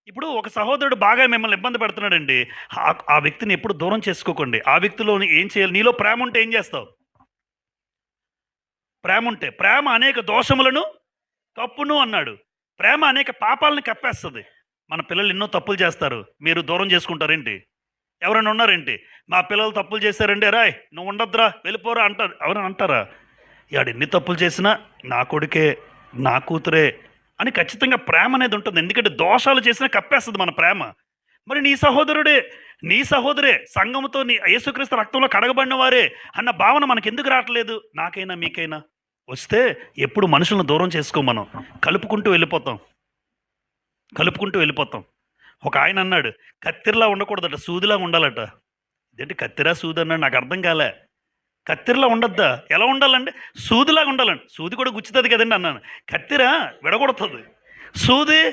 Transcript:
ఇప్పుడు ఒక సహోదరుడు బాగా మిమ్మల్ని ఇబ్బంది పెడుతున్నాడండి. ఆ వ్యక్తిని ఎప్పుడు దూరం చేసుకోకండి. ఆ వ్యక్తిలోని ఏం చేయాలి? నీలో ప్రేమ ఉంటే ఏం చేస్తావు? ప్రేమ ఉంటే. ప్రేమ అనేక దోషములను కప్పును అన్నాడు. ప్రేమ అనేక పాపాలను కప్పేస్తది. మన పిల్లలు ఎన్నో తప్పులు చేస్తారు. మీరు దూరం చేసుకుంటారేంటి? ఎవరైనా ఉన్నారేంటి? మా పిల్లలు తప్పులు చేశారండి. "అరేయ్! నువ్వు ఉండొద్దురా, వెళ్ళిపోరా" అంటారు. ఎవరైనా అంటారా? ఈడు ఎన్ని తప్పులు చేసినా నా కొడుకే, నా కూతురే అని ఖచ్చితంగా ప్రేమ అనేది ఉంటుంది. ఎందుకంటే దోషాలు చేసినా కప్పేస్తది మన ప్రేమ. మరి నీ సహోదరుడే, నీ సహోదరే సంఘముతో నీ యేసుక్రీస్తు రక్తంలో కడగబడిన వారే అన్న భావన మనకెందుకు రావట్లేదు? నాకైనా మీకైనా వస్తే ఎప్పుడు మనుషులను దూరం చేసుకోమనం. కలుపుకుంటూ వెళ్ళిపోతాం. కలుపుకుంటూ వెళ్ళిపోతాం. ఒక ఆయన అన్నాడు, కత్తిరిలా ఉండకూడదట, సూదిలా ఉండాలట. ఇదేంటి కత్తిరా, సూది అన్నాడు, నాకు అర్థం కాలే. కత్తిరిలా ఉండొద్దా? ఎలా ఉండాలంటే సూదిలాగా ఉండాలండి. సూది కూడా గుచ్చుతుంది కదండి అన్నాను. కత్తిర విడగొడుతుంది. సూది